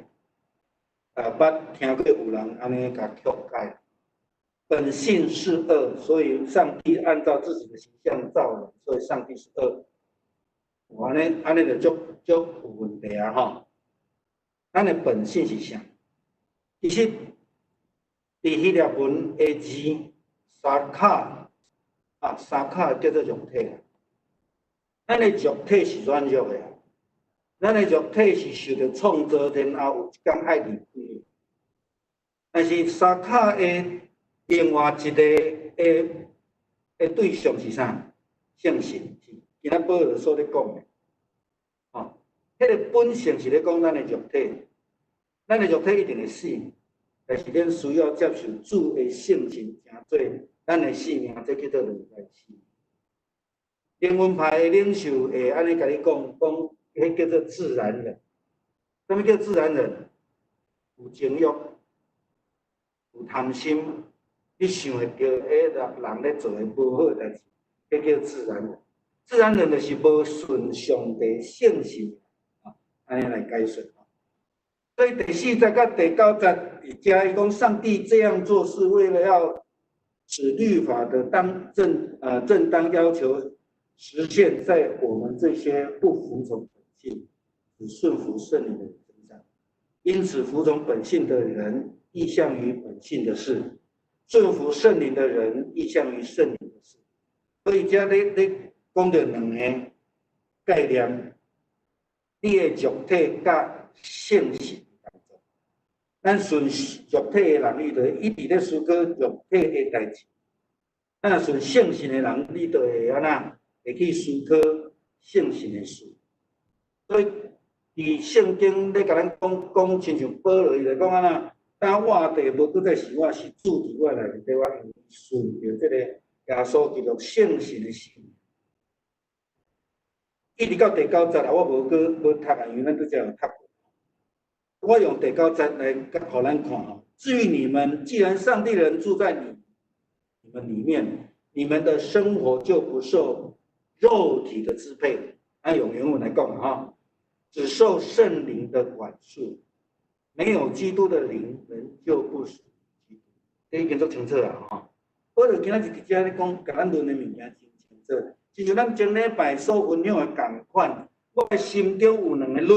捌听过有人安尼甲曲解。本性是恶，所以上帝按照自己的形象造人，所以上帝是恶。安尼就有问题啊！吼，咱的本性是啥？其实，伫希腊文的字沙卡沙卡叫做肉体。咱的肉体是软弱的，咱的肉体是受到创造，然后有一天爱离开的。但是沙卡的另外一个对象是啥？圣神，是今仔保罗所咧讲的。迄个本性是咧讲咱的肉体，咱的肉体一定会死，但是咱需要接受主的圣神，成做咱的性命，这叫做灵界死。灵魂派的领袖会安尼甲你讲，迄叫做自然人。什么叫自然人？有情欲，有贪心。你想会到人咧做诶无好诶代志，迄叫自然人。自然人就是无顺上帝圣性，安尼来解释。所以第4节甲第9节伫遮，伊讲上帝这样做是为了要使律法的正当要求实现在我们这些不服从本性、只顺服圣灵的人身上。因此，服从本性的人意向于本性的事。顺服圣灵的人意向于圣灵的事，所以遮咧讲到两个概念，你的肉体甲圣神当中，咱顺肉体的人，伊就一直咧思考肉体的代志；咱顺圣神的人，你就会安那会去思考圣神的事。所以，伫圣经咧甲咱讲，亲像保罗伊就讲安那。当我地无搁再是我，是主伫我内面，我用顺着这个耶稣基督圣神的性命，一直到第9节啊，我无读啊，因为咱拄则有读过。我用第9节来互咱看吼。至于你们，既然上帝人住在你们里面，你们的生活就不受肉体的支配。按用原文来讲哈，只受圣灵的管束。没有基督的灵，人就不属基督。这已经足清楚啦，吼！我就今仔日伫遮咧讲，甲咱论的物件真清楚，就像咱前礼拜所分享的共款。我的心中有2个律，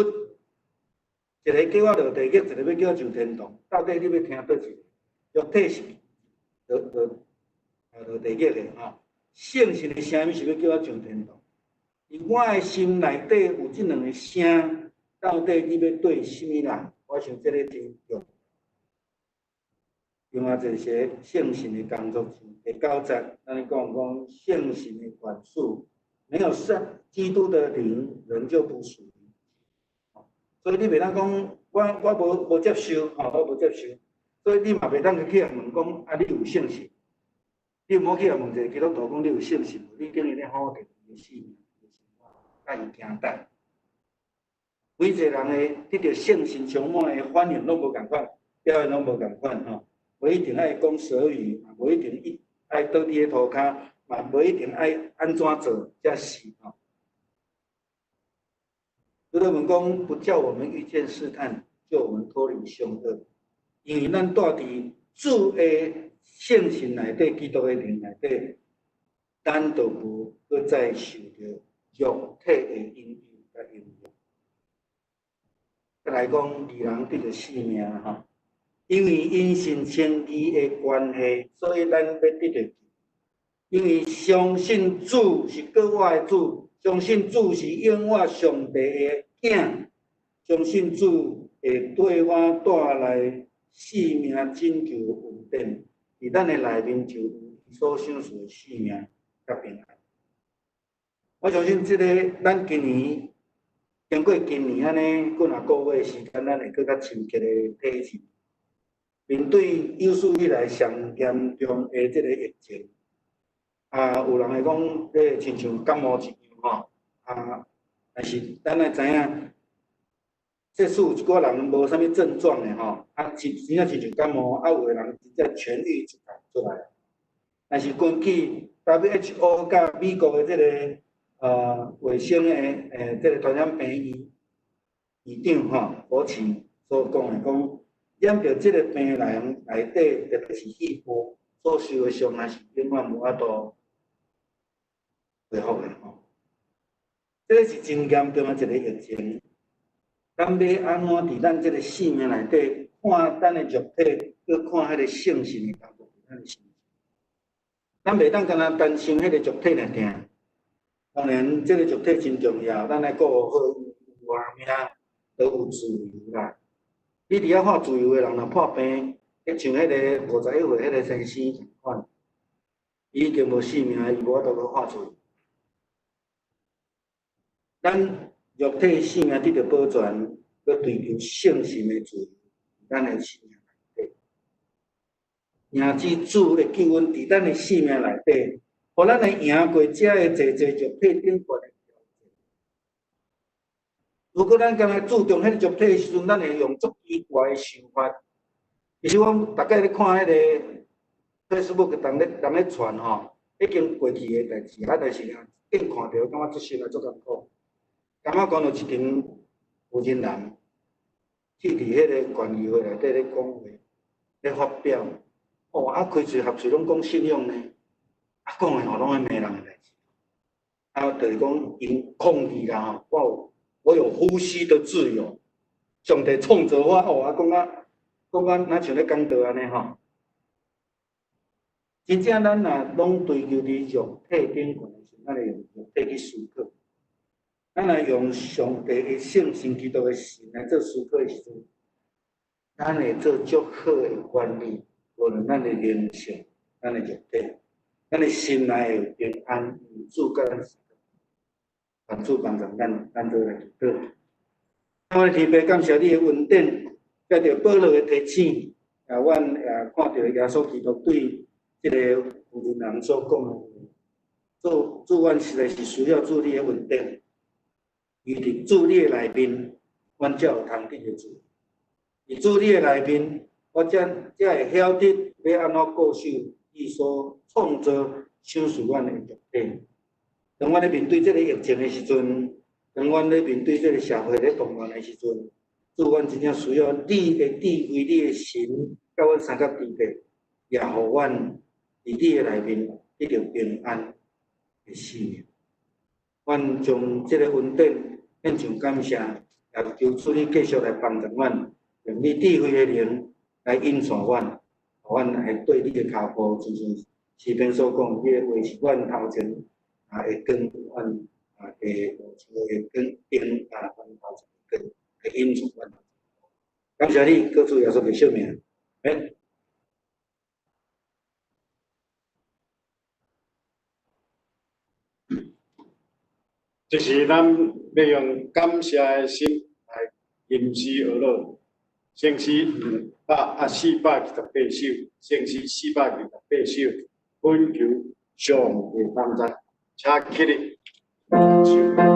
一个叫我落地狱，一个要叫我上天堂。到底你要听倒一个？肉体是就地狱的吼。圣神的声音是要叫我上天堂。伫我的心内底有即两个声，到底你要对什么人？我想这个真重。另外一些圣神的工作第9节，咱讲圣神的管束，没有基督的灵，人就不属于。所以你袂当讲我无接受，我无接受，所以你嘛袂当去人问讲啊，你有圣神？你毋好去人问一个基督徒讲你有圣神无？你等于咧否定伊的性命、伊的生活，甲伊惊胆。每一个人的得到圣神充满的反应拢无共款，表现拢无共款吼。无一定爱讲舌语，无一定爱倒伫个涂骹，嘛无一定爱安怎做才是吼。有人问讲，不叫我们遇见试探，救我们脱离凶恶，因为咱住伫主的圣神内底，基督的灵内底，咱就无搁再受着肉体的引诱甲影响。再来讲，二人得着性命吼。因为因信称义的关系，所以咱要得着救。因为相信主是搁我的主，相信主是永我上帝的囝，相信主会对我带来性命拯救稳定，伫咱的内面就有所想事的性命甲平安。我相信这个咱今年经过今年安尼几若个月时间，咱会搁较深刻的体验。面对有史以来上严重的这个疫情，有人会讲，亲像感冒一样吼，但是咱也知影，即使有一寡人无啥物症状的吼，真正亲像感冒，有的人真正痊愈出来。但是根据 WHO 甲美国的这个卫生的这个传染病院长吼，博奇所讲的讲。染着即个病人内底，特别是肺部所受的伤害是永远无法度恢复的吼。这个是真严重的一个疫情。咱要安怎伫咱即个性命内底看咱的肉体，去看迄个圣神的工作伫咱的身上？咱袂当干那担心迄个肉体尔定。当然，即个肉体真重要，咱来顾好活命，都有自由啦。你伫遐看自由的人，若破病，像迄个51岁迄个先生同款，伊已经无性命，伊无法度去看自由。咱肉体性命得到保全，要追求圣神的自由，咱的性命内底，赢之主的救恩伫咱的性命内底，互咱会赢过遮的济肉体顶悬的。如果咱干那注重迄个肉体的时阵，咱会用足奇怪的想法。其实我大概咧看迄个 Facebook 人咧传吼，已经过去的代志，但是硬看到，感觉出心啊足艰苦。感觉讲到一群负责人，去伫迄个管委会内底咧讲话、咧发表，开嘴合嘴拢讲信用呢，讲的吼拢是骂人的代志。就是讲因抗议啦吼，我有呼吸的自由，上帝创造我，讲咱像咧讲道安尼吼。真正咱若拢追求伫肉体顶悬的时候，咱会用肉体去思考；咱若用上帝的圣神、基督的神来做思考的时阵，咱会做足好的管理，无论咱的灵性、咱的肉体、咱的心内的平安、主甲咱。帮助咱做来祈祷。我天父感谢你的恩典，甲着保罗的提醒，阮看到耶稣基督对这个负责人所讲的话，主阮实在是需要主你的恩典，伊伫主你的内面，阮才有通得着主。伫主你的内面，我才会晓得要安怎固守伊所创造赏赐阮的肉体。当阮咧面对这个疫情的时阵，当阮咧面对这个社会咧动乱的时阵，主阮真正需要你的智慧、你的神，甲阮三角地带，也互阮伫你的内面得到平安的生命。阮将这个恩典献上感谢，也求主你继续来帮助阮，用你智慧的灵来引导阮，阮会对你的骹步，就是视频所讲，迄个话是阮头前会跟阮会跟边阮头前会引出阮。感谢你，各处也说袂惜命。就是咱要用感谢的心来吟诗而乐，圣诗428首，圣诗428首，恳求上帝帮助，请起立唱。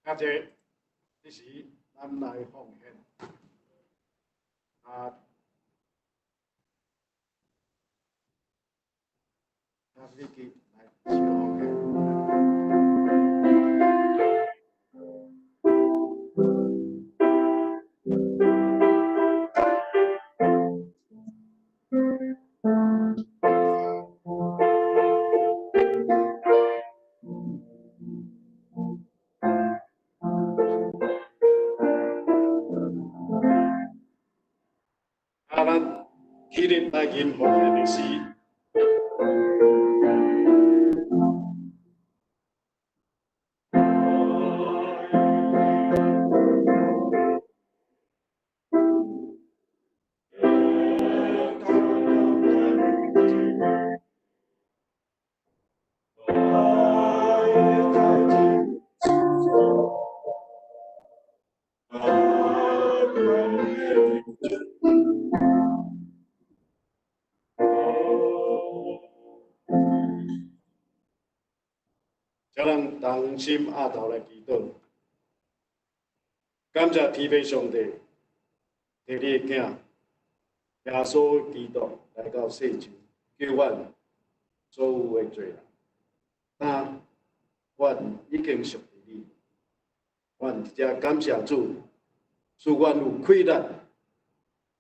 感谢，这是咱来奉献。你去来奉献。咱起立来吟奉献的诗。叫咱同心合头来祈祷，感谢天父上帝，摕你的囝耶稣基督来到世上，救阮所有的罪人。阮已经属于你，阮直接感谢主，使阮有气力，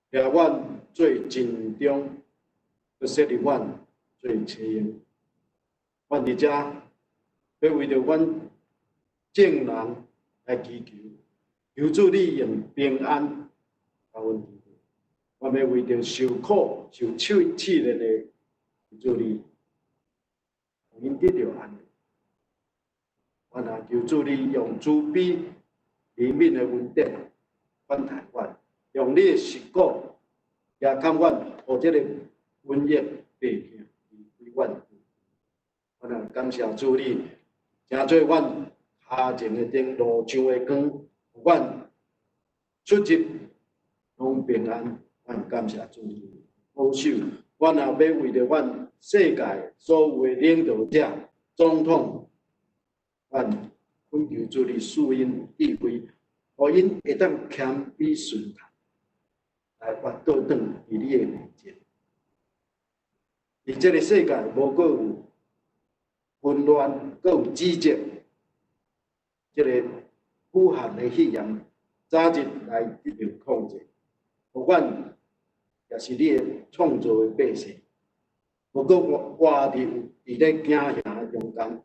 掠阮做尽忠，去设立阮做青营。阮伫遮要为着阮众人来祈求，求主你用平安甲阮祈求。阮要为着受苦、受试炼的，求主你，互因得到安慰。阮也求主你用慈悲、怜悯的恩典款待阮，用你的实果也看阮，互这个瘟疫病痛离开阮。阮也感谢主你，诚做阮下前的灯路上的光，阮出入拢平安。咱感谢主保守。阮也要为着阮世界所有的领导者、总统，阮恳求主你赐因智慧，互因会当谦卑顺服，来活倒转伫你的面前。伫这个世界，无过有混乱，阁有指责，这个武汉的肺炎早日来得到控制。互阮也是你的创造的百姓，无过活伫伫咧惊吓的中间，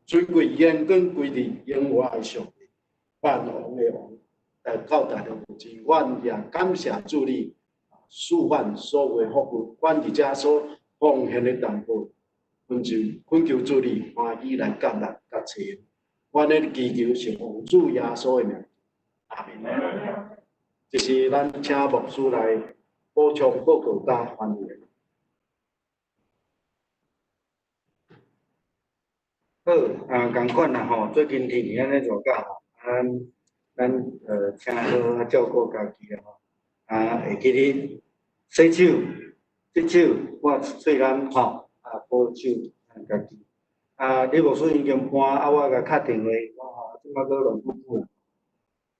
水贵眼光归伫永活的上帝，万王的王，到达了目前，阮也感谢主你赐阮所有的福分，阮伫遮所奉献的淡薄，恳求主你欢喜来感恩甲赐恩。阮的祈求是奉主耶稣的名，阿门。这是咱请牧师来补充报告甲翻译。好，共款啦吼，最近天气安尼热甲吼，咱请好照顾家己啦吼，会记咧洗手，抹喙干吼，保守家己。李牧师已经搬，我甲敲电话，我吼即摆搁乱久久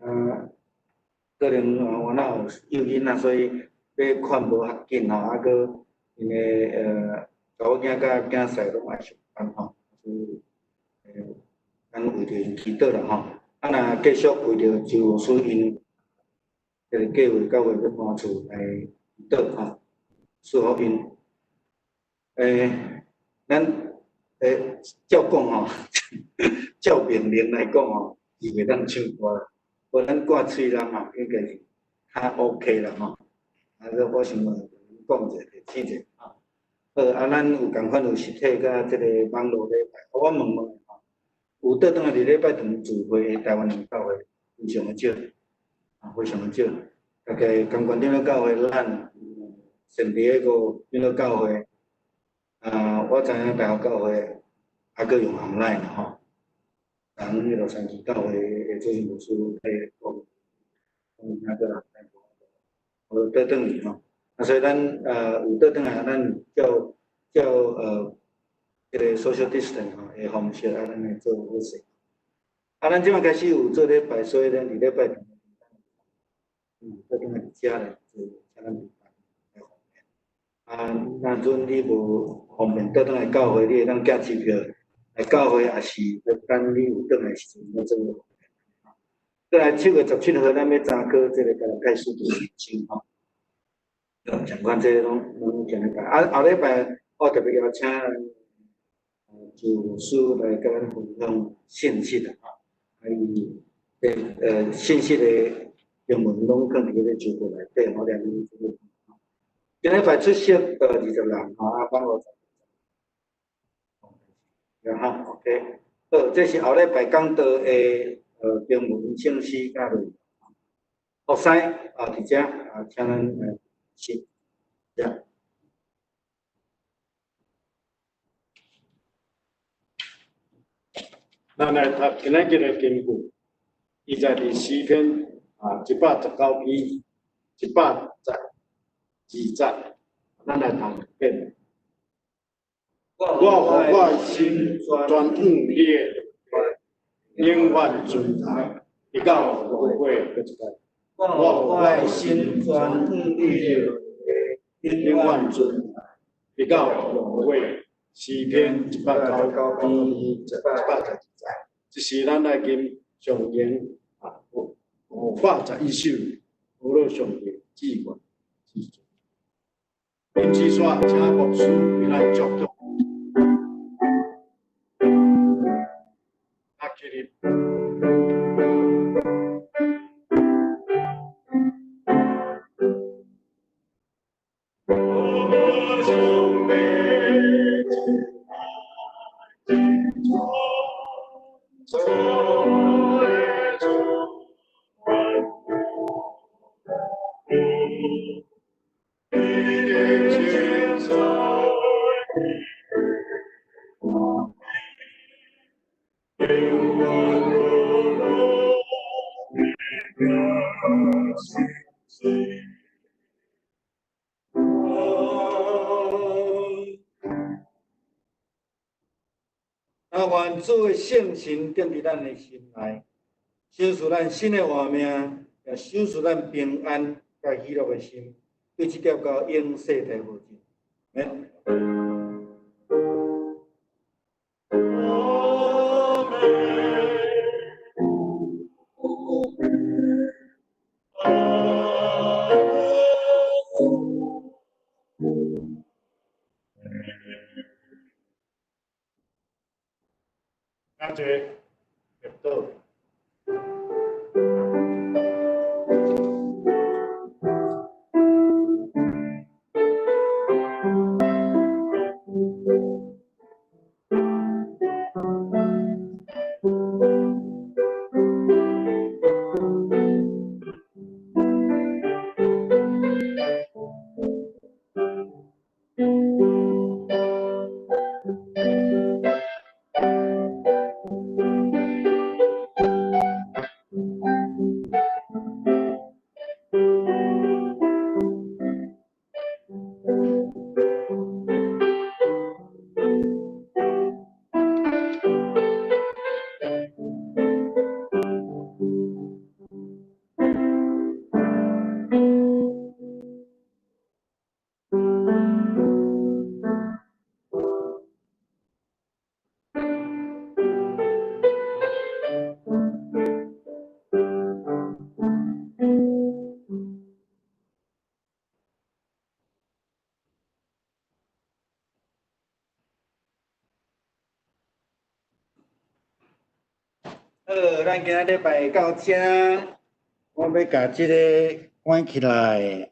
啦，可能我那有囡仔，所以要看无较紧吼，搁因个查某囝甲囝婿拢爱上班吼，咱为着因祈祷啦吼。若继续为着周牧师因这个计划到月要搬厝来祈祷吼，祝福因。咱照讲吼，照命令来讲吼，是袂当唱歌啦。无咱挂喙人嘛，应该是较 OK 啦吼。我想讲者，提醒者吼。好，咱有共款有实体甲即个网络礼拜。我问吼，有倒转来伫礼拜堂聚会的台湾人教会非常的少，非常的少。大概公馆顶了教会，咱圣地个顶了教会，我知影大学教会还佫用 online 啦吼。咱迄洛杉矶教会的做牧师喺讲，那个我倒转去吼。所以咱有倒转来，咱叫这个 social distance 吼的方式，咱来做好势。咱即摆开始有做礼拜，所以咱伫礼拜堂，倒转来伫遮来做，请咱平安来方便。若阵你无方便倒转来教会，你会当寄支票来教会，也是等你有倒来时阵，要做方便。再来7月17号，咱要查考这个加拉太书的圣经吼。相关这些拢今日讲，后礼拜我特别邀请主师来跟咱分享信息的哈，还有信息的英文拢放伫个酒柜内底，我两个这个。今日拜出席20人哈，帮我。然后 OK， 好，这是后礼拜讲到的英文信息甲内容。学师伫遮请咱是，咱来读今仔日的经句，伊在第诗篇119篇120，咱来读一遍。我互我的心专向你的，永远存在，直到无悔。我互我的心专向你的，永远存在，直到无悔。诗篇119篇120，这是咱来今上言581首，无论上帝志愿之作。因此说，请牧师为咱祝福。愿主的圣神定伫咱的心内，守持咱新的活命，也守持咱平安甲喜乐的心，对这条到永世地无尽。感谢领导。好，咱今仔礼拜到这，我要甲这个关起来，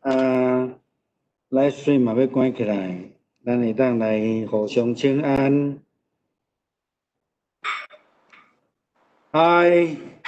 来水嘛要关起来，咱会当来互相请安。嗨。